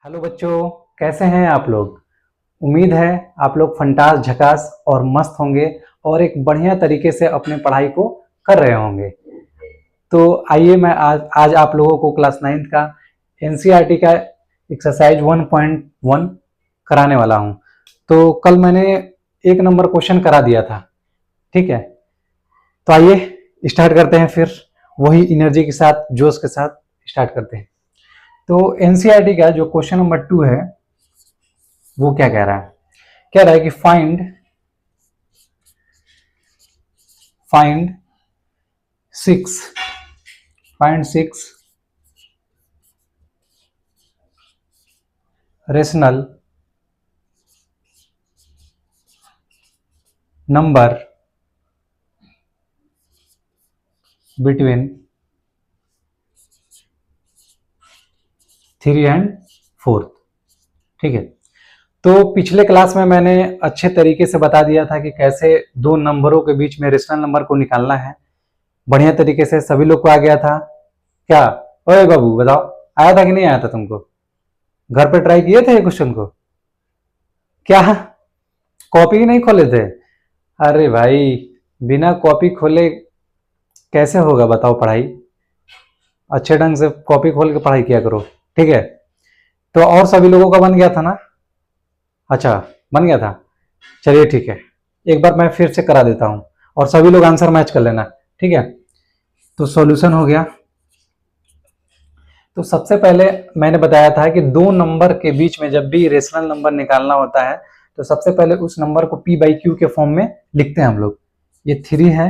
Hello बच्चों, कैसे हैं आप लोग। उम्मीद है आप लोग फंटास झकास और मस्त होंगे और एक बढ़िया तरीके से अपने पढ़ाई को कर रहे होंगे। तो आइए मैं आज आप लोगों को क्लास 9th का एनसीईआरटी का एक्सरसाइज 1.1 कराने वाला हूं। तो कल मैंने 1 नंबर क्वेश्चन करा दिया था, ठीक है। तो आइए स्टार्ट करते हैं, फिर वही एनर्जी के साथ, जोश के साथ स्टार्ट करते हैं। तो एनसीईआरटी का जो क्वेश्चन नंबर 2 है वो क्या कह रहा है। कह रहा है कि find six rational number between 3 and 4। ठीक है। तो पिछले क्लास में मैंने अच्छे तरीके से बता दिया था कि कैसे दो नंबरों के बीच में रेशनल नंबर को निकालना है। बढ़िया तरीके से सभी लोग को आ गया था क्या। ओए बाबू बताओ, आया था कि नहीं आया था तुमको। घर पे ट्राई किए थे क्वेश्चन को क्या, कॉपी नहीं खोले थे। अरे भाई, बिना कॉपी खोले कैसे होगा बताओ पढ़ाई। अच्छे ढंग से कॉपी खोल के पढ़ाई किया करो, ठीक है। तो और सभी लोगों का बन गया था ना। अच्छा, बन गया था। चलिए ठीक है, एक बार मैं फिर से करा देता हूं और सभी लोग आंसर मैच कर लेना, ठीक है। तो सॉल्यूशन हो गया। तो सबसे पहले मैंने बताया था कि दो नंबर के बीच में जब भी रेशनल नंबर निकालना होता है तो सबसे पहले उस नंबर को p बाई क्यू के फॉर्म में लिखते हैं हम लोग। ये 3 है,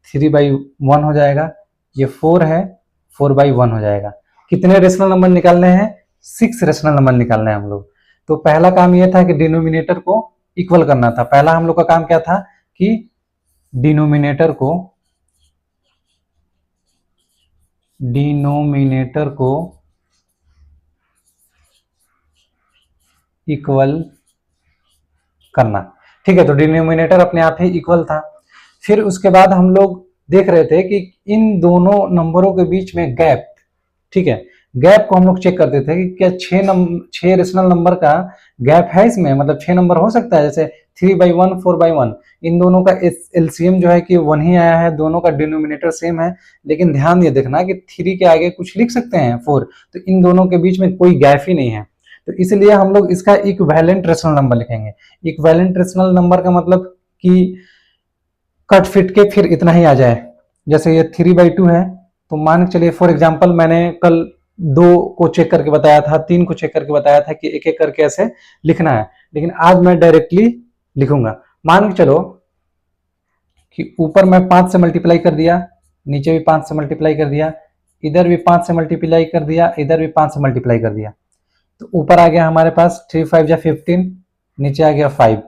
3/1 हो जाएगा। ये 4 है, 4/1 हो जाएगा। कितने रेशनल नंबर निकालने हैं? 6 रेशनल नंबर निकालने हैं हम लोग। तो पहला काम यह था कि डिनोमिनेटर को इक्वल करना था। पहला हम लोग का काम क्या था कि डिनोमिनेटर को इक्वल करना, ठीक है। तो डिनोमिनेटर अपने आप ही इक्वल था। फिर उसके बाद हम लोग देख रहे थे कि इन दोनों नंबरों के बीच में गैप, ठीक है, गैप को हम लोग चेक करते थे कि क्या 6 रेशनल नंबर का गैप है इसमें, मतलब 6 नंबर हो सकता है। जैसे 3/1, 4/1, इन दोनों का एलसीएम जो है कि 1 ही आया है, दोनों का डिनोमिनेटर सेम है। लेकिन ध्यान ये देखना कि 3 के आगे कुछ लिख सकते हैं 4, तो इन दोनों के बीच में कोई गैप ही नहीं है। तो इसलिए हम लोग इसका इक्विवेलेंट रेशनल नंबर लिखेंगे। इक्विवेलेंट रेशनल नंबर का मतलब कि कट फिट के फिर इतना ही आ जाए। जैसे ये 3/2 है, तो मान के चलिए फॉर एग्जाम्पल मैंने कल 2 को चेक करके बताया था, 3 को चेक करके बताया था कि एक एक करके ऐसे लिखना है। लेकिन आज मैं डायरेक्टली लिखूंगा। मान के चलो कि ऊपर मैं 5 से मल्टीप्लाई कर दिया, नीचे भी 5 से मल्टीप्लाई कर दिया, इधर भी 5 से मल्टीप्लाई कर दिया, इधर भी 5 से मल्टीप्लाई कर दिया। तो ऊपर आ गया हमारे पास 3 5 जा 15, नीचे आ गया 5,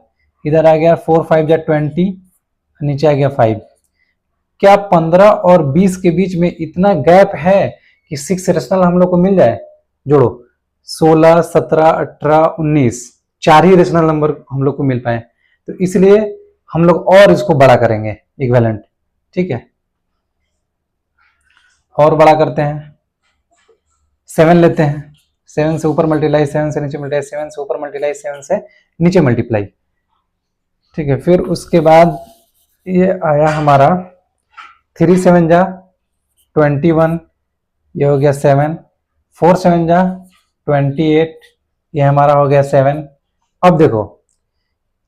इधर आ गया 4 5 जा 20, नीचे आ गया 5। क्या 15 और 20 के बीच में इतना गैप है कि 6 रेशनल हम लोग को मिल जाए? जोड़ो, 16 17 18 19, 4 ही रेशनल नंबर हम लोग को मिल पाए। तो इसलिए हम लोग और इसको बड़ा करेंगे इक्विवेलेंट, ठीक है। और बड़ा करते हैं, 7 लेते हैं। 7 से ऊपर मल्टीप्लाई, 7 से नीचे मल्टीप्लाई, 7 से ऊपर मल्टीप्लाई, 7 से नीचे मल्टीप्लाई, ठीक है। फिर उसके बाद ये आया हमारा 3 7 जा 21, ये हो गया 7, 4 7 जा 28, ये हमारा हो गया 7। अब देखो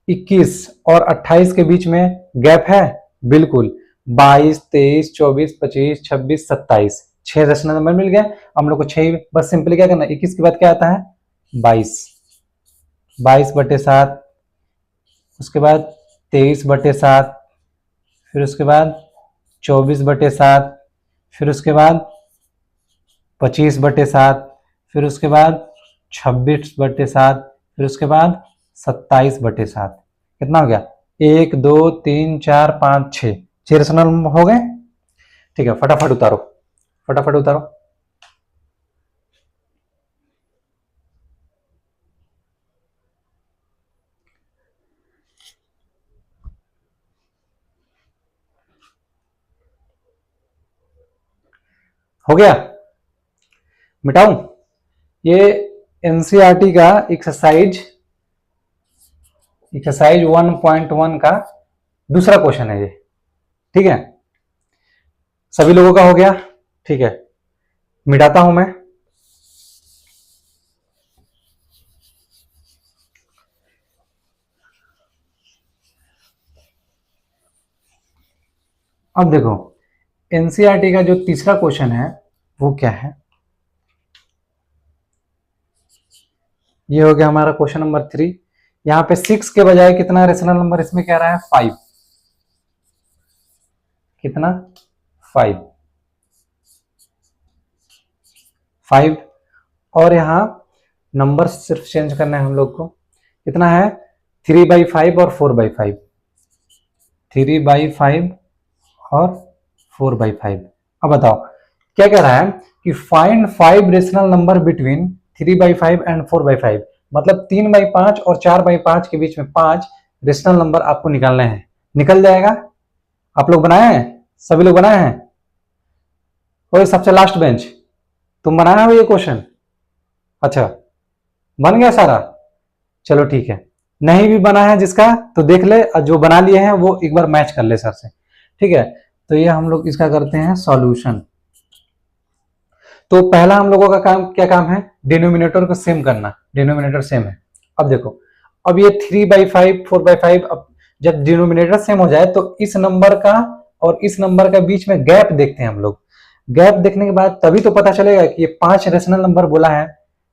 21 और 28 के बीच में गैप है, बिल्कुल। 22 23 24 25 26 27, 6 रेशनल नंबर मिल गए हम लोग को। 6 बस सिंपली क्या करना, 21 के बाद क्या आता है? 22, 22/7, उसके बाद 23/7, फिर उसके बाद 24/7, फिर उसके बाद 25/7, फिर उसके बाद 26/7, फिर उसके बाद 27/7। कितना हो गया? 1 2 3 4 5 6, 6 रेशनल नंबर हो गए, ठीक है। फटाफट उतारो, फटाफट उतारो। हो गया? मिटाऊं ये? एनसीईआरटी का एक्सरसाइज 1.1 का दूसरा क्वेश्चन है ये। ठीक है, सभी लोगों का हो गया। ठीक है, मिटाता हूं मैं। अब देखो एनसीईआरटी का जो तीसरा क्वेश्चन है वो क्या है, ये हो गया हमारा क्वेश्चन नंबर 3। यहां पे 6 के बजाय कितना रेशनल नंबर इसमें कह रहा है, 5। कितना, 5। 5 और यहां नंबर सिर्फ चेंज करना है हम लोग को। कितना है, 3/5 और 4/5। 3/5 और 4/5। अब बताओ क्या कह रहा है कि find 5 rational number between 3/5 and 4/5। मतलब 3/5 और 4/5 के बीच में 5 रेशनल नंबर आपको निकालने हैं। निकल जाएगा। आप लोग बनाए हैं, सभी लोग बनाए हैं? कोई सबसे लास्ट बेंच, तुम बनाया हो ये क्वेश्चन? अच्छा, बन गया सारा? चलो ठीक है। नहीं भी बना है जिसका तो देख ले, और जो बना लिए हैं वो एक बार मैच कर ले सर से। ठीक है, तो ये हम लोग इसका करते हैं सॉल्यूशन। तो पहला हम लोगों का काम क्या काम है, डिनोमिनेटर को सेम करना। डिनोमिनेटर सेम है। अब देखो, अब ये 3/5 4/5, अब जब डिनोमिनेटर सेम हो जाए तो इस नंबर का और इस नंबर का बीच में गैप देखते हैं हम लोग। गैप देखने के बाद तभी तो पता चलेगा कि ये 5 रेशनल नंबर बोला है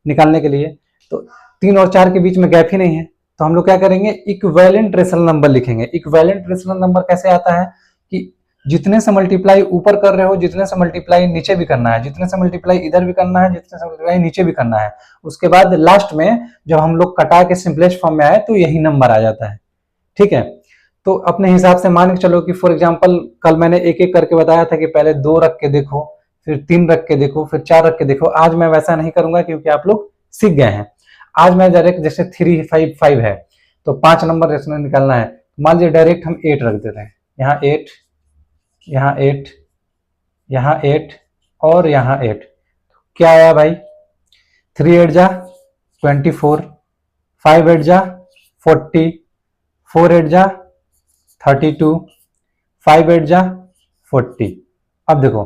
निकालने के लिए, तो 3 और 4 के बीच में गैप ही नहीं है। तो हम लोग क्या करेंगे, इक्विवेलेंट रेशनल नंबर लिखेंगे। इक्विवेलेंट रेशनल नंबर कैसे आता है कि जितने से मल्टीप्लाई ऊपर कर रहे हो, जितने से मल्टीप्लाई नीचे भी करना है, जितने से मल्टीप्लाई इधर भी करना है, जितने से मल्टीप्लाई नीचे भी करना है। उसके बाद लास्ट में जब हम लोग कटा के सिंपलेस्ट फॉर्म में आए तो यही नंबर आ जाता है। ठीक है, तो अपने हिसाब से मान के चलो कि फॉर एग्जांपल कल मैंने एक एक करके बताया था कि पहले 2 रख के देखो, फिर 3 रख के देखो, फिर 4 रख के देखो। आज मैं वैसा नहीं करूंगा क्योंकि आप लोग सीख गए हैं। आज मैं डायरेक्ट, जैसे 3 5 5 है तो 5 नंबर रेशनल निकालना है। मान लीजिए डायरेक्ट हम 8 रख देते हैं। यहाँ 8, यहाँ 8, यहाँ 8 और यहाँ 8। क्या आया भाई, 3 8 जा 24, 5 8 जा 40, 4 8 जा 32, 5 8 जा 40। अब देखो,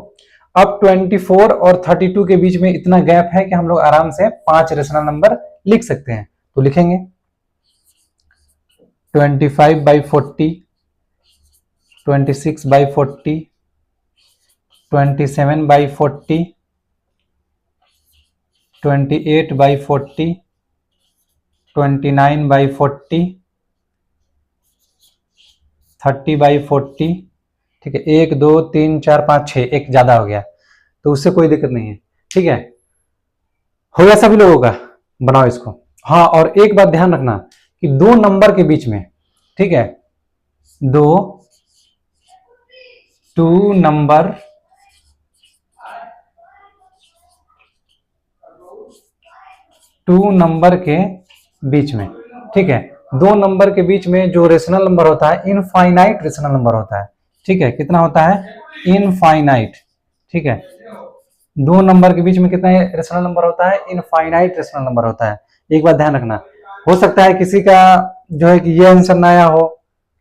अब 24 और 32 के बीच में इतना गैप है कि हम लोग आराम से 5 रेशनल नंबर लिख सकते हैं। तो लिखेंगे 25/40, 26/40, 27/40, 28/40, 29/40, 30/40। ठीक है, 1 2 3 4 5 6, एक ज्यादा हो गया तो उससे कोई दिक्कत नहीं है। ठीक है, हो गया सभी लोगों का? बनाओ इसको। हाँ, और एक बात ध्यान रखना कि 2 नंबर के बीच में, ठीक है, 2 नंबर के बीच में, ठीक है, 2 नंबर के बीच में जो रेशनल नंबर होता है इनफाइनाइट रेशनल नंबर होता है। ठीक है, कितना होता है, इनफाइनाइट। ठीक है, 2 नंबर के बीच में कितना रेशनल नंबर होता है, इनफाइनाइट रेशनल नंबर होता है। एक बात ध्यान रखना, हो सकता है किसी का जो है कि ये आंसर ना आया हो,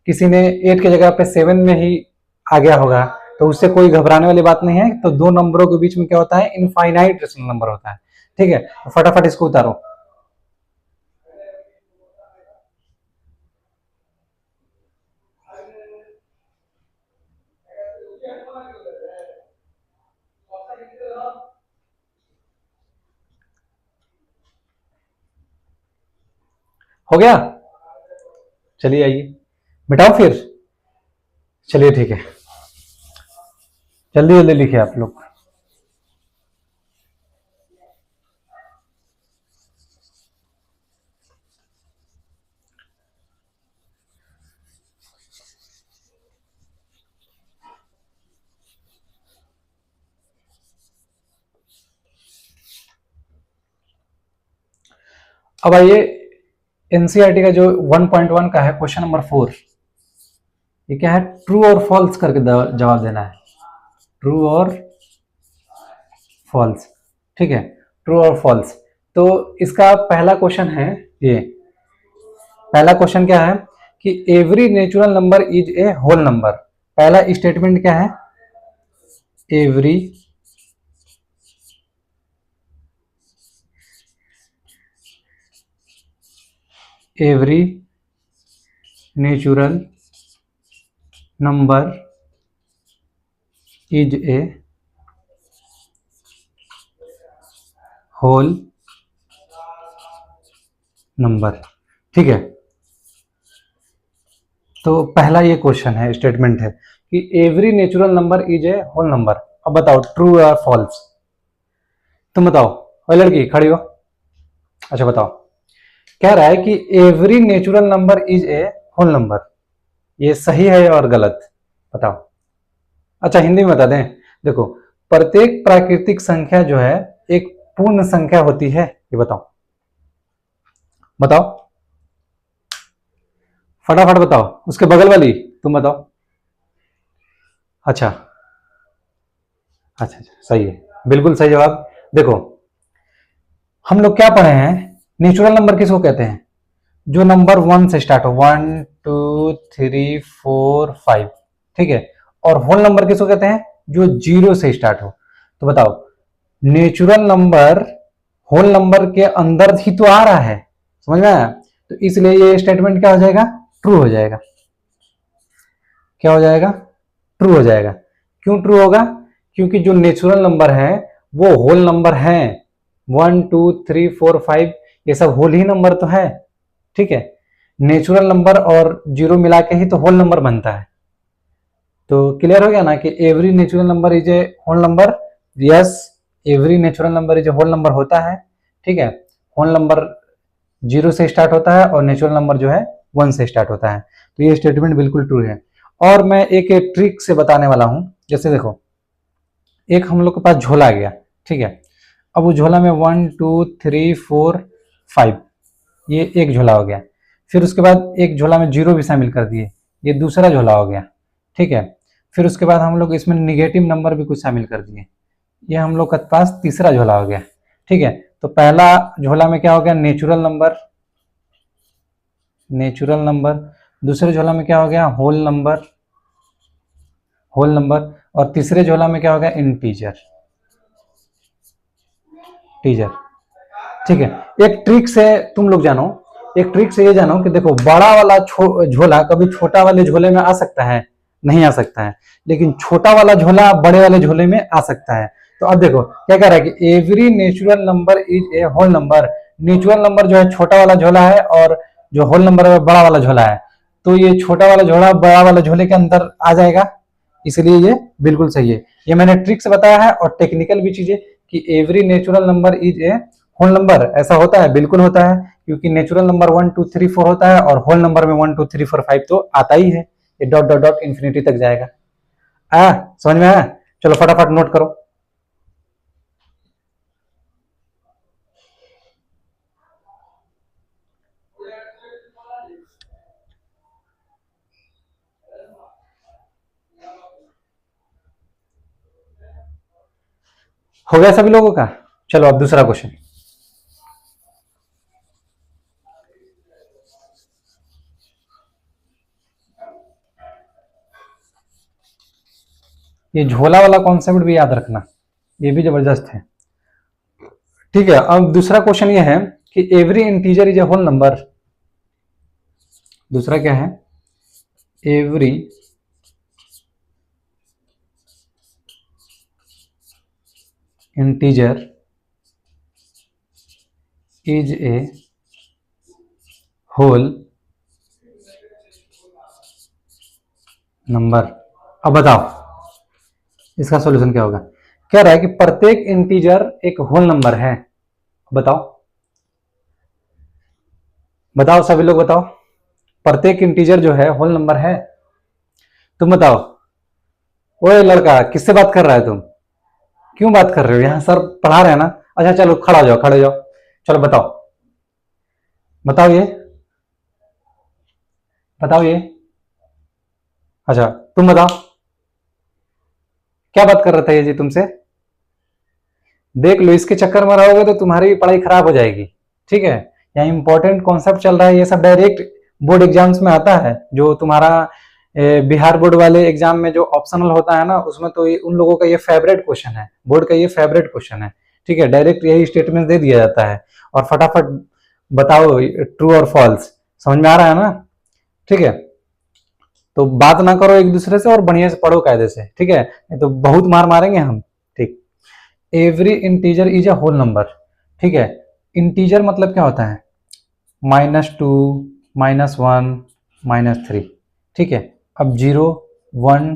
किसी ने 8 की जगह पे 7 में ही आ गया होगा, तो उससे कोई घबराने वाली बात नहीं है। तो 2 नंबरों के बीच में क्या होता है, इनफाइनाइट रेशनल नंबर होता है। ठीक है, तो फटाफट इसको उतारो। हो गया? चलिए आइए, मिटाओ फिर। चलिए ठीक है, जल्दी जल्दी लिखिए आप लोग। अब आइए एनसीईआरटी का जो 1.1 का है क्वेश्चन नंबर 4। ये क्या है, ट्रू और फॉल्स करके जवाब देना है। ट्रू और फॉल्स। ठीक है, ट्रू और फॉल्स। तो इसका पहला क्वेश्चन है ये, पहला क्वेश्चन क्या है कि every natural number is a whole number. पहला स्टेटमेंट क्या है, every natural number is a whole number. ठीक है, तो पहला ये क्वेश्चन है, स्टेटमेंट है कि every natural number is a whole number. अब बताओ ट्रू या फॉल्स, तुम बताओ। और लड़की खड़ी हो, अच्छा बताओ। कह रहा है कि every natural number is a whole number, ये सही है और गलत, बताओ। अच्छा हिंदी में बता दें, देखो प्रत्येक प्राकृतिक संख्या जो है एक पूर्ण संख्या होती है, ये बताओ, बताओ फटाफट बताओ। उसके बगल वाली तुम बताओ। अच्छा अच्छा अच्छा, सही है, बिल्कुल सही जवाब। देखो हम लोग क्या पढ़े हैं, नेचुरल नंबर किसको कहते हैं, जो नंबर 1 से स्टार्ट हो, 1 2 3 4 5, ठीक है। और होल नंबर किसको कहते हैं, जो 0 से स्टार्ट हो। तो बताओ नेचुरल नंबर होल नंबर के अंदर ही तो आ रहा है, समझ में आया। तो इसलिए ये स्टेटमेंट क्या हो जाएगा, ट्रू हो जाएगा। क्या हो जाएगा, ट्रू हो जाएगा। क्यों ट्रू होगा, क्योंकि जो नेचुरल नंबर है वो होल नंबर है। 1 2 3 4 5 ये सब होल ही नंबर तो है, ठीक है। नेचुरल नंबर और जीरो मिला के ही तो होल नंबर बनता है। तो क्लियर हो गया ना कि every natural number is a whole number. Yes, every natural number is a whole number होता है, ठीक है। होल नंबर 0 से स्टार्ट होता है और नेचुरल नंबर जो है 1 से स्टार्ट होता है। तो ये स्टेटमेंट बिल्कुल ट्रू है। और मैं एक ट्रिक से बताने वाला हूं। जैसे देखो एक हम लोग के पास झोला आ गया, ठीक है। अब वो झोला में 1 2 3 4 5 ये एक झोला हो गया। फिर उसके बाद एक झोला में 0 भी शामिल कर दिए, ये दूसरा झोला हो गया, ठीक है। फिर उसके बाद हम लोग इसमें निगेटिव नंबर भी कुछ शामिल कर दिए, ये हम लोग के पास तीसरा झोला हो गया, ठीक है। तो पहला झोला में क्या हो गया, नेचुरल नंबर, दूसरे झोला में क्या हो गया, होल नंबर, और तीसरे झोला में क्या हो गया, इंटीजर, टीजर, ठीक है। एक ट्रिक से तुम लोग जानो, एक ट्रिक से ये जानो कि देखो बड़ा वाला झोला कभी छोटा वाले झोले में आ सकता है, नहीं आ सकता है, लेकिन छोटा वाला झोला बड़े वाले झोले में आ सकता है। तो अब देखो क्या कह रहा है कि every natural number is a whole number. Natural number जो है छोटा वाला झोला है और जो होल नंबर है बड़ा वाला झोला है। तो ये छोटा वाला झोला बड़ा वाला झोले के अंदर आ जाएगा, इसलिए ये बिल्कुल सही है। ये मैंने ट्रिक से बताया है और टेक्निकल भी चीजें कि every natural number is a whole number, ऐसा होता है, बिल्कुल होता है, क्योंकि नेचुरल नंबर 1 2 3 4 होता है और होल नंबर में 1 2 3 4 5 तो आता ही है। ये डॉट डॉट डॉट इन्फिनिटी तक जाएगा। आया, समझ में आया। चलो फटाफट नोट करो। हो गया सभी लोगों का। चलो अब दूसरा क्वेश्चन। ये झोला वाला कॉन्सेप्ट भी याद रखना, ये भी जबरदस्त है, ठीक है। अब दूसरा क्वेश्चन ये है कि every integer is a whole number. दूसरा क्या है, every integer is a whole number. अब बताओ इसका सॉल्यूशन क्या होगा। कह रहा है कि प्रत्येक इंटीजर एक होल नंबर है। बताओ बताओ सभी लोग बताओ, प्रत्येक इंटीजर जो है होल नंबर है। तुम बताओ। ओए लड़का किससे बात कर रहा है तुम, क्यों बात कर रहे हो, यहाँ सर पढ़ा रहे हैं ना। अच्छा चलो खड़ा हो जाओ, खड़े हो जाओ, चलो बताओ, बताओ ये, बताओ ये। अच्छा तुम बताओ, क्या बात कर रहा था ये जी तुमसे। देख लो, इसके चक्कर में रहोगे तो तुम्हारी पढ़ाई खराब हो जाएगी। ठीक है, यहाँ इंपॉर्टेंट कॉन्सेप्ट चल रहा है, ये सब डायरेक्ट बोर्ड एग्जाम्स में आता है। जो तुम्हारा बिहार बोर्ड वाले एग्जाम में जो ऑप्शनल होता है ना, उसमें तो उन लोगों का ये फेवरेट क्वेश्चन है, बोर्ड का ये फेवरेट क्वेश्चन है। ठीक है, डायरेक्ट यही स्टेटमेंट दे दिया जाता है और फटाफट बताओ ट्रू और फॉल्स। समझ में आ रहा है ना? ठीक है, तो बात ना करो एक दूसरे से और बढ़िया से पढ़ो कायदे से। ठीक है, तो बहुत मार मारेंगे हम। ठीक, every integer is a whole number. ठीक है, इंटीजर मतलब क्या होता है? -2, -1, -3। ठीक है, अब 0, 1,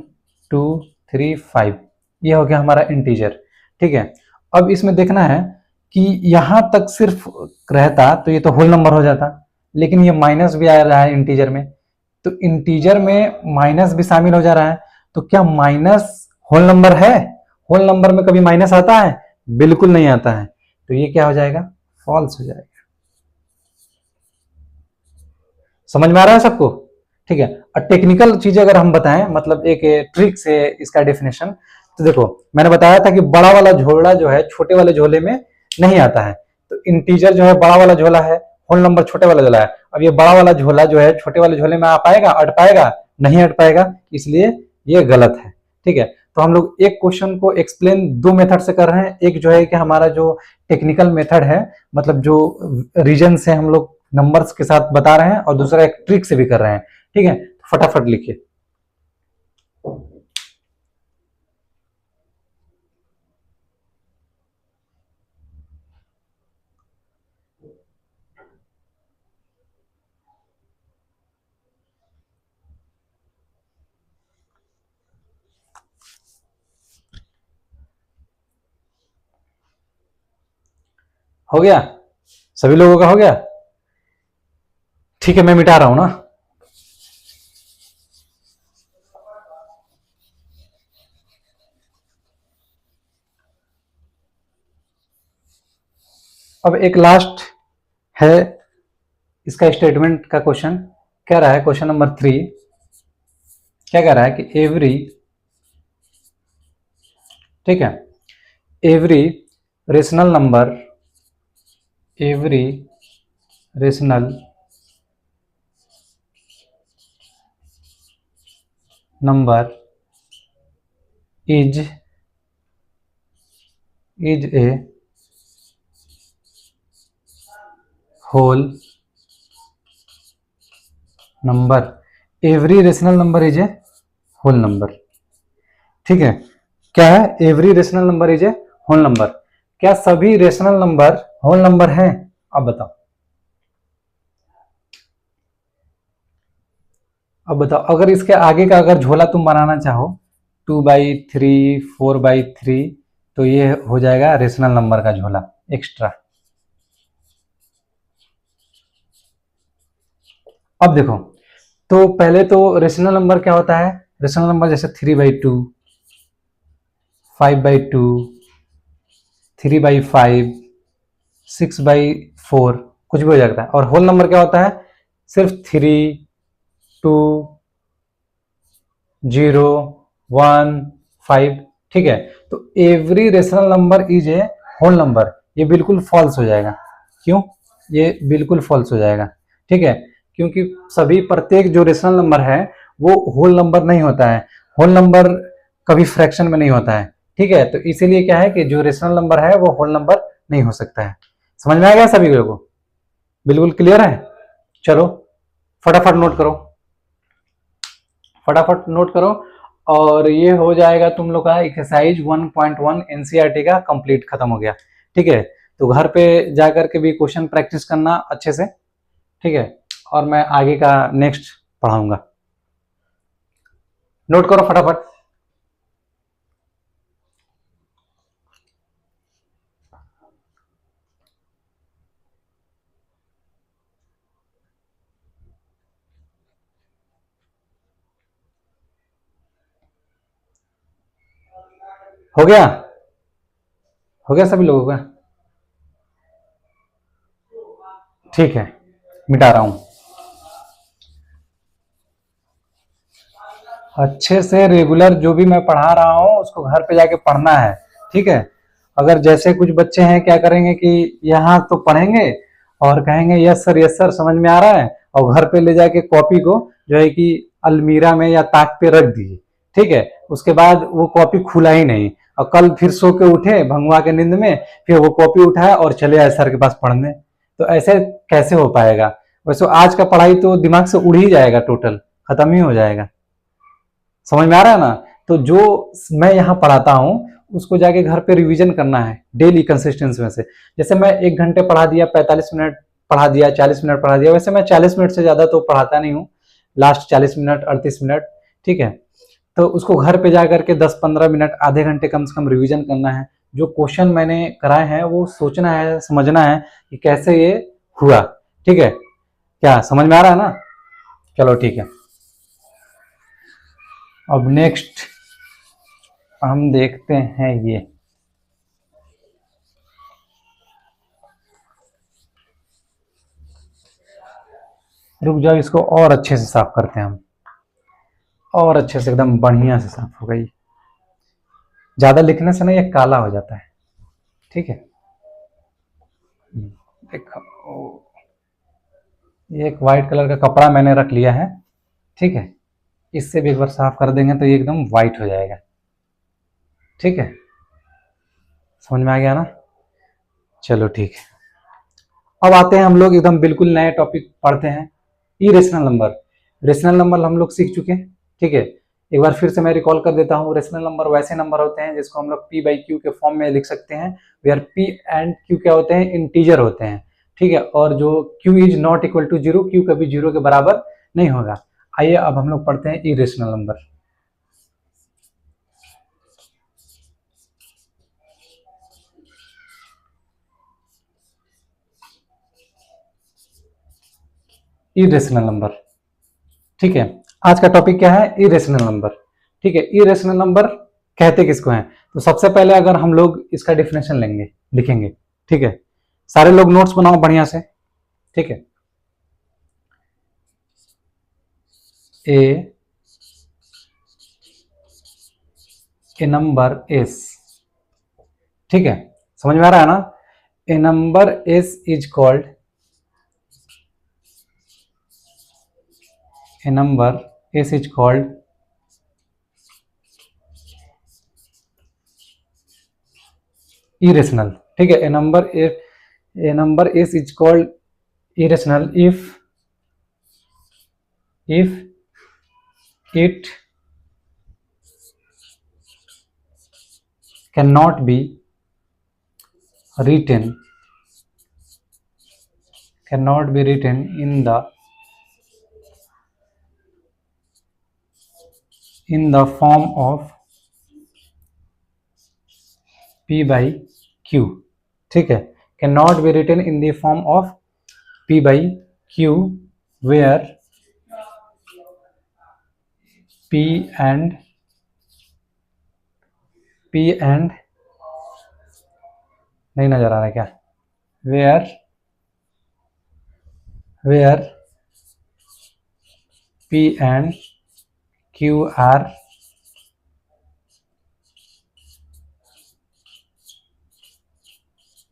2, 3, 5 ये हो गया हमारा इंटीजर। ठीक है, अब इसमें देखना है कि यहां तक सिर्फ रहता तो ये तो होल नंबर हो जाता, लेकिन ये माइनस भी आ रहा है इंटीजर में, तो इंटीजर में माइनस भी शामिल हो जा रहा है। तो क्या माइनस होल नंबर है? होल नंबर में कभी माइनस आता है? बिल्कुल नहीं आता है। तो ये क्या हो जाएगा? फॉल्स हो जाएगा। समझ में आ रहा है सबको? ठीक है, और टेक्निकल चीजें अगर हम बताएं, मतलब एक ट्रिक से इसका डेफिनेशन, तो देखो मैंने बताया था कि बड़ा वाला झोला जो है छोटे वाले झोले में नहीं आता है। तो इंटीजर जो है बड़ा वाला झोला है, होल नंबर छोटे वाला झोला है। अब ये बड़ा वाला झोला जो है छोटे वाले झोले में आ पाएगा, अट पाएगा? नहीं अट पाएगा, इसलिए ये गलत है। ठीक है, तो हम लोग एक क्वेश्चन को एक्सप्लेन दो मेथड से कर रहे हैं। एक जो है कि हमारा जो टेक्निकल मेथड है, मतलब जो रीजन से हम लोग नंबर्स के साथ बता रहे हैं, और दूसरा एक ट्रिक से भी कर रहे हैं। ठीक है, फटाफट लिखिए। हो गया? सभी लोगों का हो गया? ठीक है, मैं मिटा रहा हूं ना। अब एक लास्ट है इसका स्टेटमेंट का क्वेश्चन। क्या रहा है? क्वेश्चन नंबर 3 क्या कह रहा है कि एवरी, ठीक है, every rational number, every rational number is a whole number. Every rational number is a whole number. ठीक है, क्या है? Every rational number is a whole number. क्या सभी रेशनल नंबर होल नंबर हैं? अब बताओ, अब बताओ, अगर इसके आगे का अगर झोला तुम बनाना चाहो 2/3, 4/3, तो ये हो जाएगा रेशनल नंबर का झोला एक्स्ट्रा। अब देखो, तो पहले तो रेशनल नंबर क्या होता है? रेशनल नंबर जैसे 3/2, 5/2, 3/5, 6/4, कुछ भी हो जाता है। और होल नंबर क्या होता है? सिर्फ 3, 2, 0, 1, 5। ठीक है, तो every rational number is a whole number, ये बिल्कुल फॉल्स हो जाएगा। क्यों? ये बिल्कुल फॉल्स हो जाएगा। ठीक है, क्योंकि सभी प्रत्येक जो रेशनल नंबर है वो होल नंबर नहीं होता है। होल नंबर कभी फ्रैक्शन में नहीं होता है। ठीक है, तो इसीलिए क्या है कि जो रेशनल नंबर है वो होल नंबर नहीं हो सकता है। समझ में आ गया सभी लोगों को? बिल्कुल क्लियर है? चलो फटाफट नोट करो, फटाफट नोट करो, और ये हो जाएगा तुम लोग का एक्सरसाइज 1.1 एनसीईआरटी का कंप्लीट, खत्म हो गया। ठीक है, तो घर पे जाकर के भी क्वेश्चन प्रैक्टिस करना अच्छे से। ठीक है, और मैं आगे का नेक्स्ट पढ़ाऊंगा। नोट करो फटाफट। हो गया? हो गया सभी लोगों का? ठीक है, मिटा रहा हूं। अच्छे से रेगुलर जो भी मैं पढ़ा रहा हूं उसको घर पे जाके पढ़ना है। ठीक है, अगर जैसे कुछ बच्चे हैं क्या करेंगे कि यहाँ तो पढ़ेंगे और कहेंगे यस सर समझ में आ रहा है, और घर पे ले जाके कॉपी को जो है कि अलमीरा में या ताक पे रख दिए, ठीक है, उसके बाद वो कॉपी खुला ही नहीं, और कल फिर सो के उठे भंगवा के नींद में, फिर वो कॉपी उठाया और चले आए सर के पास पढ़ने। तो ऐसे कैसे हो पाएगा? वैसे आज का पढ़ाई तो दिमाग से उड़ ही जाएगा, टोटल खत्म ही हो जाएगा। समझ में आ रहा है ना? तो जो मैं यहाँ पढ़ाता हूँ उसको जाके घर पे रिवीजन करना है डेली कंसिस्टेंसी में से। जैसे मैं 1 घंटे पढ़ा दिया, 45 मिनट पढ़ा दिया, 40 मिनट पढ़ा दिया, वैसे मैं 40 मिनट से ज्यादा तो पढ़ाता नहीं हूँ, लास्ट 40 मिनट 38 मिनट, ठीक है। तो उसको घर पे जा करके 10-15 मिनट आधे घंटे कम से कम रिवीजन करना है। जो क्वेश्चन मैंने कराए हैं वो सोचना है, समझना है कि कैसे ये हुआ, ठीक है। क्या समझ में आ रहा है ना? चलो ठीक है। अब नेक्स्ट हम देखते हैं ये रुक जाओ, इसको और अच्छे से साफ करते हैं हम, और अच्छे से एकदम बढ़िया से साफ हो गई। ज्यादा लिखने से ना ये काला हो जाता है, ठीक है। देखो ये एक वाइट कलर का कपड़ा मैंने रख लिया है, ठीक है। इससे भी एक बार साफ कर देंगे तो ये एकदम वाइट हो जाएगा, ठीक है। समझ में आ गया ना? चलो ठीक है। अब आते हैं हम लोग एकदम बिल्कुल नए टॉपिक पढ़ते हैं, इरेशनल नंबर। रेशनल नंबर हम लोग सीख चुके हैं, ठीक है। एक बार फिर से मैं रिकॉल कर देता हूँ। रेशनल नंबर वैसे नंबर होते हैं जिसको हम लोग पी बाई क्यू के फॉर्म में लिख सकते हैं, वेयर पी एंड क्यू क्या होते हैं? इंटीजर होते हैं, ठीक है। और जो q is not equal to zero, q कभी जीरो के बराबर नहीं होगा। आइए अब हम लोग पढ़ते हैं इरेशनल नंबर। इरेशनल नंबर, ठीक है। आज का टॉपिक क्या है? इरेशनल नंबर, ठीक है। इरेशनल नंबर कहते किसको हैं? तो सबसे पहले अगर हम लोग इसका डिफिनेशन लेंगे, लिखेंगे, ठीक है। सारे लोग नोट्स बनाओ बढ़िया से, ठीक है। ए नंबर इज, ठीक है, समझ में आ रहा है ना? A number is called, a number is called irrational, ठीक है। a number is called irrational if it cannot be written in the form of p by q, ठीक है। cannot be written in the form of p by q where p and नहीं नजर आ रहा है क्या? where p and q are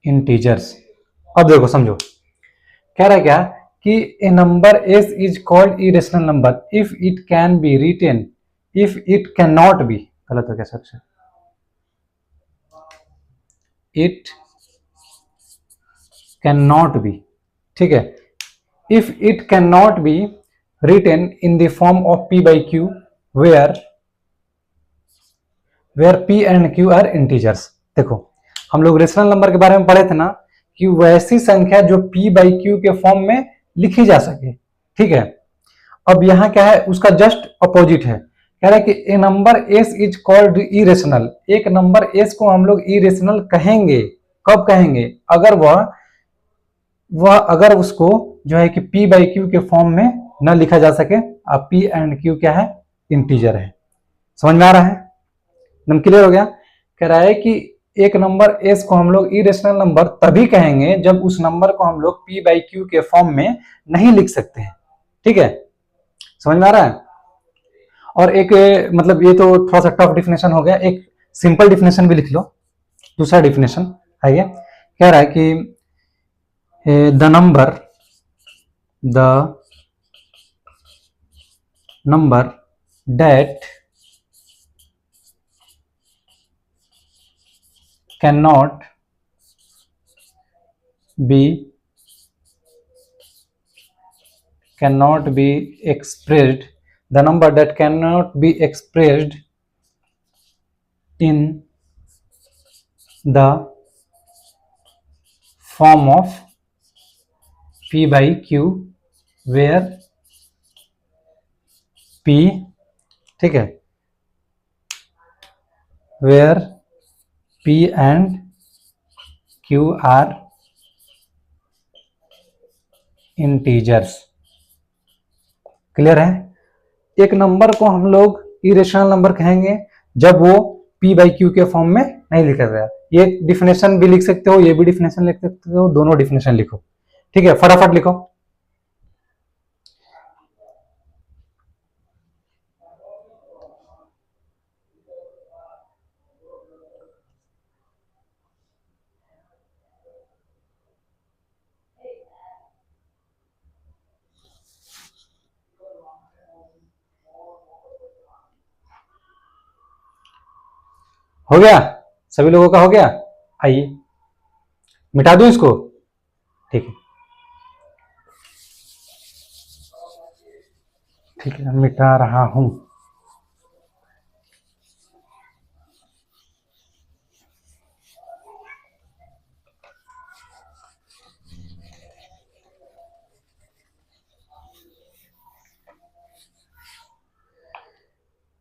integers. अब देखो समझो, कह रहा है क्या कि a number is called irrational number if it can be written, if it can not be, गलत हो गया सबसे, इट कैन नॉट बी, ठीक है। If it can not be written in the form of p by q where p and q are integers। देखो हम लोग rational number के बारे में पढ़े थे ना कि वैसी संख्या जो p by q के फॉर्म में लिखी जा सके, ठीक है। अब यहाँ क्या है? उसका जस्ट अपोजिट है। कह रहा है कि a number s is called irrational, एक नंबर s को हम लोग इरेशनल कहेंगे। कब कहेंगे? अगर उसको जो है कि p by q के फॉर्म में न लिखा जा सके। अब p एंड q क्या है? इंटीजर है। समझ में आ रहा है? एकदम क्लियर हो गया? कह रहा है कि एक नंबर s को हम लोग इरेशनल नंबर तभी कहेंगे जब उस नंबर को हम लोग p by q के फॉर्म में नहीं लिख सकते हैं, ठीक है। समझ में आ रहा है? और एक मतलब ये तो थोड़ा सा टफ डिफिनेशन हो गया, एक सिंपल डिफिनेशन भी लिख लो। दूसरा डिफिनेशन आइए, कह रहा है कि the number that cannot be expressed, the number that cannot be expressed in the form of p by q where p, ठीक है, where p and q are integers. Clear है? एक नंबर को हम लोग इरेशनल नंबर कहेंगे जब वो p बाई क्यू के फॉर्म में नहीं लिखा गया। ये डिफिनेशन भी लिख सकते हो, ये भी डिफिनेशन लिख सकते हो, दोनों डिफिनेशन लिखो। ठीक है, फटाफट लिखो। हो गया? सभी लोगों का हो गया? आइए मिटा दूं इसको। ठीक है, ठीक है, मिटा रहा हूं।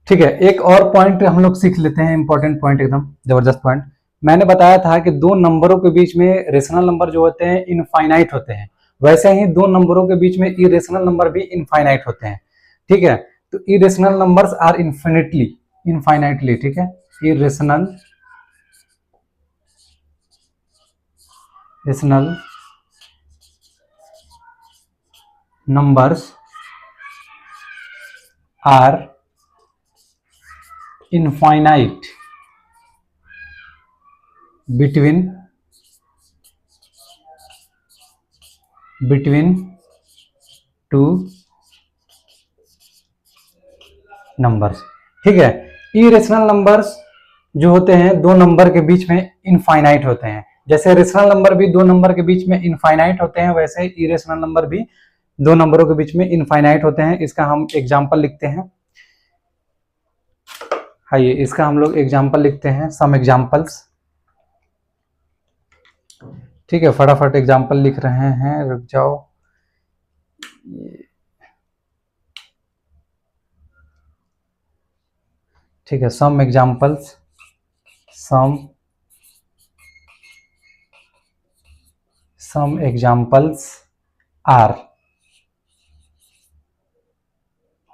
ठीक है, एक और पॉइंट हम लोग सीख लेते हैं, इंपॉर्टेंट पॉइंट, एकदम जबरदस्त पॉइंट। मैंने बताया था कि दो नंबरों के बीच में रेशनल नंबर जो होते हैं इनफाइनाइट होते हैं, वैसे ही दो नंबरों के बीच में इरेशनल नंबर भी इनफाइनाइट होते हैं। ठीक है, तो इरेशनल नंबर्स आर इनफाइनाइटली, ठीक है, irrational numbers are infinite between two numbers। ठीक है, इरेशनल नंबर्स जो होते हैं दो नंबर के बीच में इनफाइनाइट होते हैं। जैसे रेशनल नंबर भी दो नंबर के बीच में इनफाइनाइट होते हैं, वैसे इरेशनल नंबर भी दो नंबरों के बीच में इनफाइनाइट होते हैं। इसका हम एग्जांपल लिखते हैं। आइए इसका हम लोग एग्जाम्पल लिखते हैं, सम एग्जाम्पल्स। ठीक है, फटाफट एग्जाम्पल लिख रहे हैं, रुक जाओ। ठीक है, सम एग्जाम्पल्स आर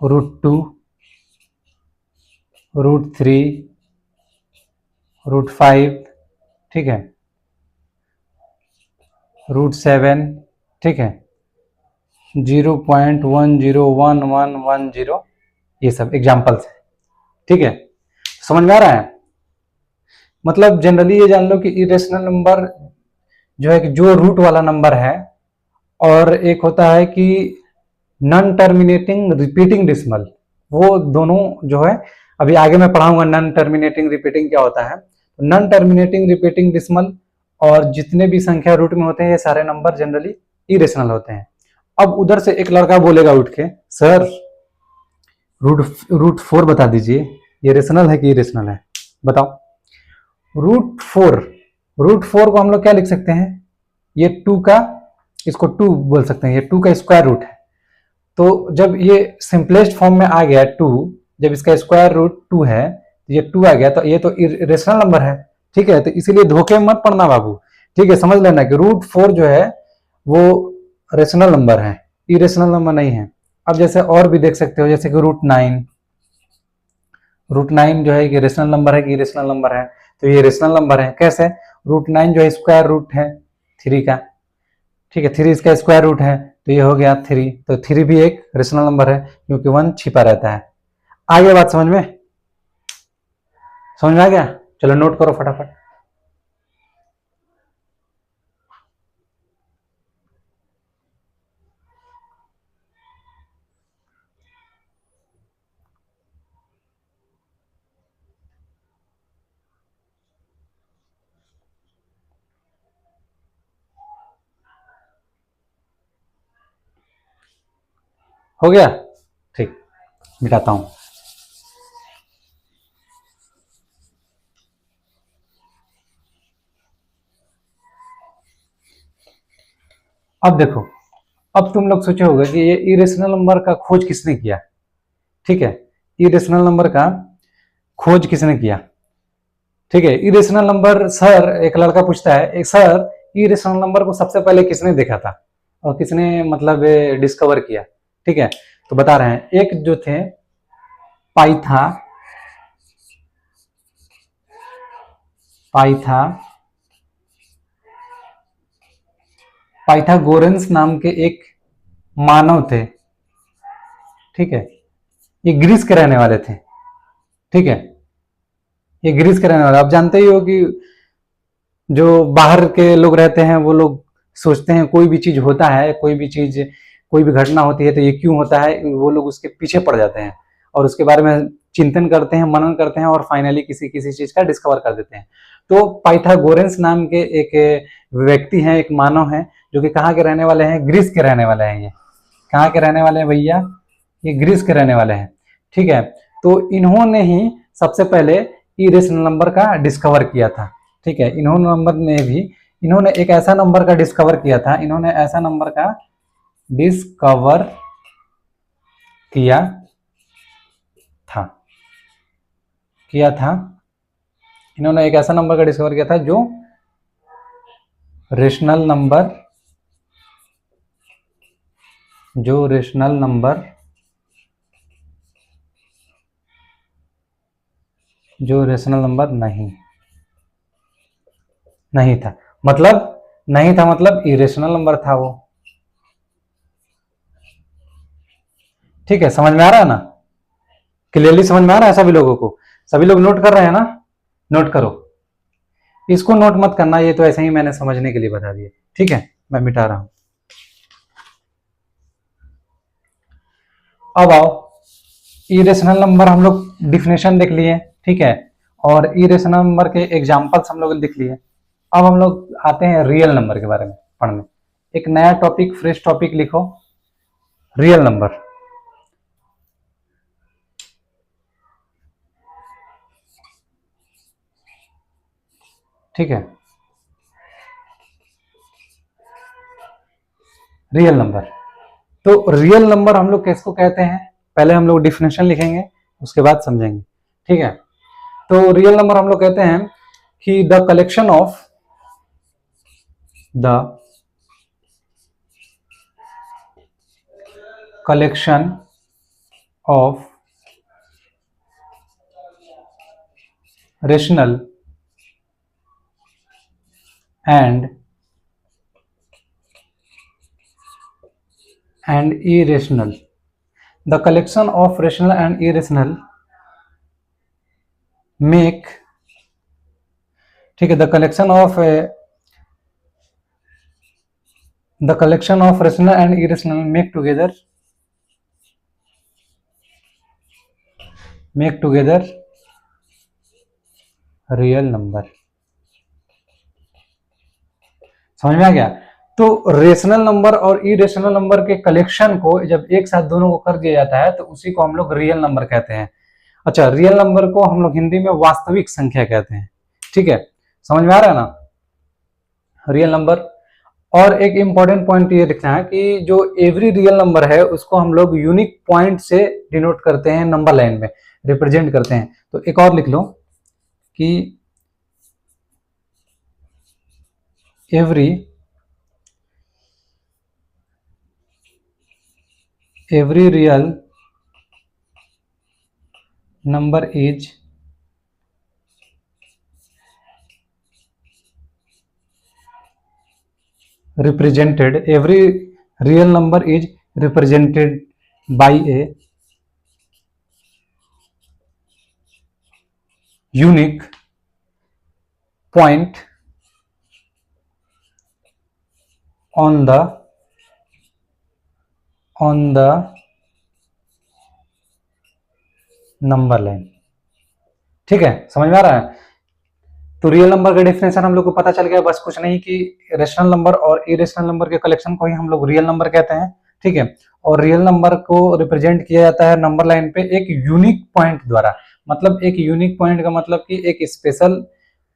√2, √3, √5, ठीक है, √7, ठीक है, 0.101110, ये सब एग्जाम्पल्स है। ठीक है, समझ में आ रहा है? मतलब जनरली ये जान लो कि इरेशनल नंबर जो है कि जो रूट वाला नंबर है, और एक होता है कि नॉन टर्मिनेटिंग रिपीटिंग डेसिमल, वो दोनों जो है अभी आगे मैं पढ़ाऊंगा नॉन टर्मिनेटिंग रिपीटिंग क्या होता है। नॉन टर्मिनेटिंग रिपीटिंग डेसिमल और जितने भी संख्या रूट में होते हैं ये सारे नंबर जनरली इरेशनल होते हैं। अब उधर से एक लड़का बोलेगा उठ के, सर √4 बता दीजिए, ये रेशनल है कि इरेशनल है, बताओ। √4 को हम लोग क्या लिख सकते हैं, ये 2 का, इसको 2 बोल सकते हैं, ये 2 का स्क्वायर रूट है। तो जब ये सिंपलेस्ट फॉर्म में आ गया 2, जब इसका स्क्वायर रूट 2 है, ये 2 आ गया, तो ये तो रेशनल नंबर है। ठीक है, तो इसीलिए धोखे में मत पड़ना बाबू। ठीक है, समझ लेना कि √4 जो है वो रेशनल नंबर है, इरेशनल नंबर नहीं है। अब जैसे और भी देख सकते हो, जैसे कि √9 जो है कि रेशनल नंबर है कि इरेशनल नंबर है, तो ये रेशनल नंबर है। कैसे? √9 जो है स्क्वायर रूट है 3 का, ठीक है, 3 इसका स्क्वायर रूट है, तो ये हो गया 3, तो 3 भी एक रेशनल नंबर है क्योंकि 1 छिपा रहता है। आगे बात समझ में आ गया? चलो नोट करो फटाफट। हो गया, ठीक, मिटाता हूं। अब देखो, अब तुम लोग सोचे होगा कि ये इरेशनल नंबर का खोज किसने किया। ठीक है, इरेशनल नंबर का खोज किसने किया। ठीक है, इरेशनल नंबर, सर एक लड़का पूछता है, एक सर इरेशनल नंबर को सबसे पहले किसने देखा था और किसने मतलब डिस्कवर किया। ठीक है, तो बता रहे हैं, एक जो थे पाइथा पाइथा पाइथागोरस नाम के एक मानव थे। ठीक है, ये ग्रीस के रहने वाले थे। ठीक है, ये ग्रीस के रहने वाले, आप जानते ही हो कि जो बाहर के लोग रहते हैं वो लोग सोचते हैं कोई भी चीज होता है, कोई भी चीज, कोई भी घटना होती है तो ये क्यों होता है, वो लोग उसके पीछे पड़ जाते हैं और उसके बारे में चिंतन करते हैं, मनन करते हैं और फाइनली किसी किसी चीज का डिस्कवर कर देते हैं। तो पाइथागोरस नाम के एक व्यक्ति हैं, एक मानव हैं, जो कि कहाँ के रहने वाले हैं, ग्रीस के रहने वाले हैं। ये कहाँ के रहने वाले हैं भैया, ये ग्रीस के रहने वाले हैं। ठीक है, तो इन्होंने ही सबसे पहले इरेशनल नंबर का डिस्कवर किया था। ठीक है, इन्होंने एक ऐसा नंबर का डिस्कवर किया था, इन्होंने ऐसा नंबर का डिस्कवर किया था इन्होंने एक ऐसा नंबर का डिस्कवर किया था जो रेशनल नंबर नहीं था, मतलब इरेशनल नंबर था वो। ठीक है, समझ में आ रहा है ना, क्लियरली समझ में आ रहा है सभी लोगों को, सभी लोग नोट कर रहे हैं ना, नोट करो, इसको नोट मत करना, ये तो ऐसे ही मैंने समझने के लिए बता दिया। ठीक है, मैं मिटा रहा हूं। अब आओ, इरेशनल नंबर हम लोग डिफिनेशन देख लिए। ठीक है, और इरेशनल नंबर के एग्जांपल्स हम लोग लिख लिए। अब हम लोग आते हैं रियल नंबर के बारे में पढ़ने। एक नया टॉपिक, फ्रेश टॉपिक लिखो, रियल नंबर। ठीक है, रियल नंबर। तो रियल नंबर हम लोग किसको कहते हैं, पहले हम लोग डिफिनेशन लिखेंगे, उसके बाद समझेंगे। ठीक है, तो रियल नंबर हम लोग कहते हैं कि the collection of rational and irrational, the collection of rational and irrational make, ठीक है, the collection of rational and irrational make together real number. समझ में आ गया। तो रेशनल नंबर और इरेशनल नंबर के कलेक्शन को जब एक साथ दोनों को कर दिया जाता है तो उसी को हम लोग रियल नंबर कहते हैं। अच्छा, रियल नंबर को हम लोग हिंदी में वास्तविक संख्या कहते हैं। ठीक है, समझ में आ रहा है ना, रियल नंबर। और एक इंपॉर्टेंट पॉइंट ये लिखना है कि जो एवरी रियल नंबर है उसको हम लोग यूनिक पॉइंट से डिनोट करते हैं, नंबर लाइन में रिप्रेजेंट करते हैं। तो एक और लिख लो कि every real number is represented, every real number is represented by a unique point on the number line. ठीक है, समझ में आ रहा है। तो रियल नंबर का डेफिनेशन हम लोग को पता चल गया, बस कुछ नहीं कि रेशनल नंबर और इरेशनल नंबर के कलेक्शन को ही हम लोग रियल नंबर कहते हैं। ठीक है, और रियल नंबर को रिप्रेजेंट किया जाता है नंबर लाइन पे एक यूनिक पॉइंट द्वारा। मतलब एक यूनिक पॉइंट का मतलब कि एक स्पेशल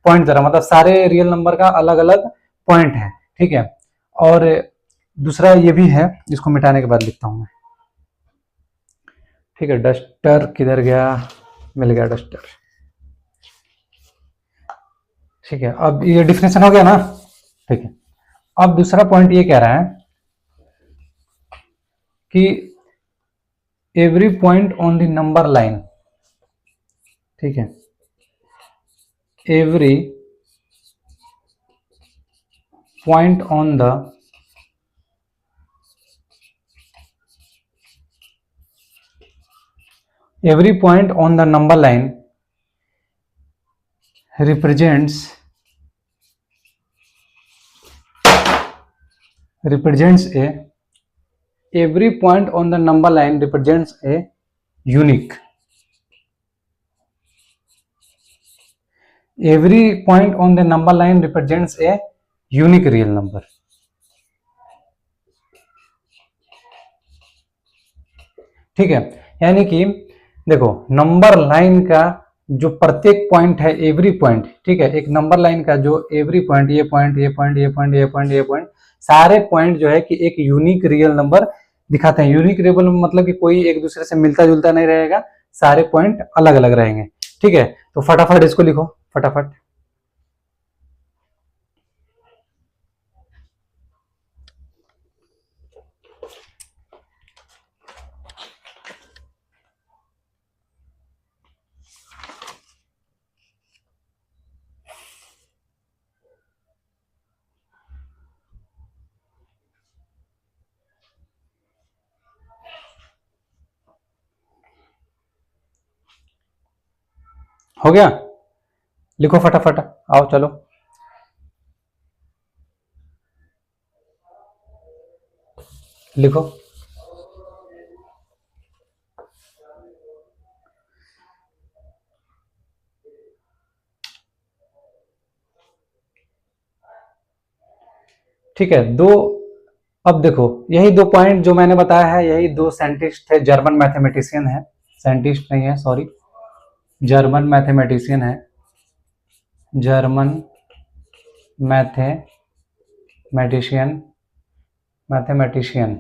पॉइंट द्वारा, मतलब सारे रियल नंबर का अलग अलग पॉइंट है, ठीक है। और दूसरा ये भी है, इसको मिटाने के बाद लिखता हूं मैं, ठीक है। डस्टर किधर गया, मिल गया डस्टर, ठीक है। अब ये डिफिनेशन हो गया ना, ठीक है। अब दूसरा पॉइंट ये कह रहा है कि every point on the number line, ठीक है, every point on the every point on the number line represents a every point on the number line represents a unique, every point on the number line represents a unique real number, ठीक है। यानी कि देखो number line का जो प्रत्येक point है, every point, ठीक है, एक नंबर लाइन का जो एवरी पॉइंट, ये पॉइंट, ये पॉइंट, ये पॉइंट, ये पॉइंट, ये पॉइंट, सारे पॉइंट जो है कि एक यूनिक रियल नंबर दिखाते हैं। यूनिक रियल नंबर मतलब कि कोई एक दूसरे से मिलता जुलता नहीं रहेगा, सारे पॉइंट अलग अलग रहेंगे, ठीक है। तो फटाफट इसको लिखो, फटाफट। हो गया, लिखो फटाफट, आओ चलो। लिखो, ठीक है। दो, अब देखो यही दो पॉइंट जो मैंने बताया है, यही दो साइंटिस्ट थे, जर्मन मैथमेटिशियन है, साइंटिस्ट नहीं है सॉरी, जर्मन मैथमेटिशियन है, जर्मन मैथमेटिशियन,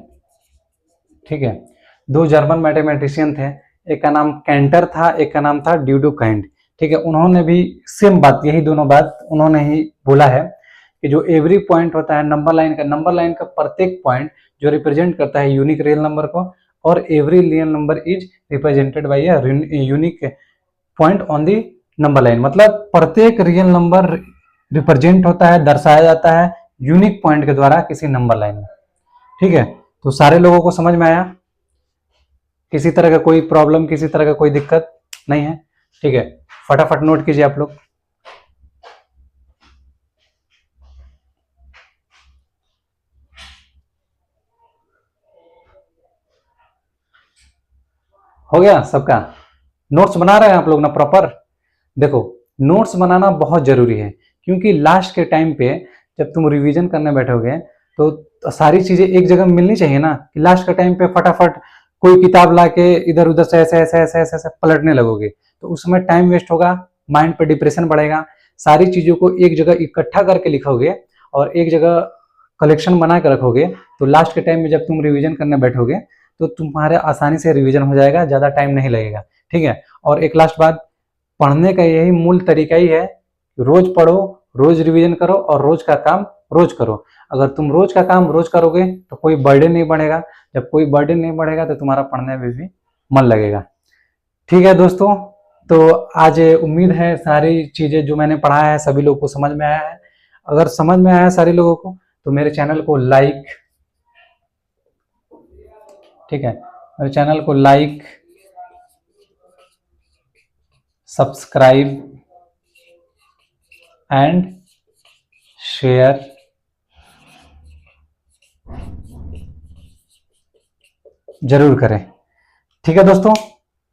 ठीक है। दो जर्मन मैथमेटिशियन थे, एक का नाम कैंटर था, एक का नाम था ड्यूडोकाइंड, ठीक है। उन्होंने भी सेम बात, यही दोनों बात उन्होंने ही बोला है कि जो एवरी पॉइंट होता है नंबर लाइन का, नंबर लाइन का प्रत्येक पॉइंट जो रिप्रेजेंट करता है यूनिक रियल नंबर को, और every real number is represented by a unique point on the number line. मतलब प्रत्येक रियल नंबर रिप्रेजेंट होता है, दर्शाया जाता है यूनिक पॉइंट के द्वारा किसी नंबर लाइन में, ठीक है। तो सारे लोगों को समझ में आया, किसी तरह का कोई प्रॉब्लम, किसी तरह का कोई दिक्कत नहीं है, ठीक है। फटाफट नोट कीजिए आप लोग। हो गया सबका, नोट्स बना रहे हैं आप लोग ना प्रॉपर। देखो नोट्स बनाना बहुत जरूरी है, क्योंकि लास्ट के टाइम पे जब तुम रिवीजन करने बैठोगे तो सारी चीजें एक जगह मिलनी चाहिए ना, कि लास्ट के टाइम पे फटाफट कोई किताब लाके इधर उधर से ऐसे ऐसे ऐसे ऐसे ऐसे पलटने लगोगे, तो उसमें टाइम वेस्ट होगा, माइंड पे डिप्रेशन बढ़ेगा। सारी चीजों को एक जगह इकट्ठा करके लिखोगे और एक जगह कलेक्शन बना के रखोगे, तो लास्ट के टाइम में जब तुम रिवीजन करने बैठोगे तो तुम्हारे आसानी से रिवीजन हो जाएगा, ज्यादा टाइम नहीं लगेगा, ठीक है। और एक लास्ट बात, पढ़ने का यही मूल तरीका ही है, रोज पढ़ो, रोज रिवीजन करो और रोज का काम रोज करो। अगर तुम रोज का काम रोज करोगे तो कोई बर्डन नहीं बढ़ेगा, जब कोई बर्डन नहीं बढ़ेगा तो तुम्हारा पढ़ने में भी मन लगेगा, ठीक है दोस्तों। तो आज उम्मीद है सारी चीजें जो मैंने पढ़ाया है सभी लोगों को समझ में आया है। अगर समझ में आया है सारे लोगों को तो मेरे चैनल को लाइक, ठीक है, मेरे चैनल को लाइक, सब्सक्राइब एंड शेयर जरूर करें, ठीक है दोस्तों।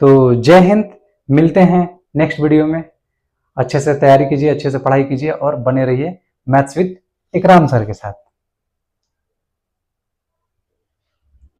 तो जय हिंद, मिलते हैं नेक्स्ट वीडियो में। अच्छे से तैयारी कीजिए, अच्छे से पढ़ाई कीजिए और बने रहिए मैथ्स विद इकराम सर के साथ।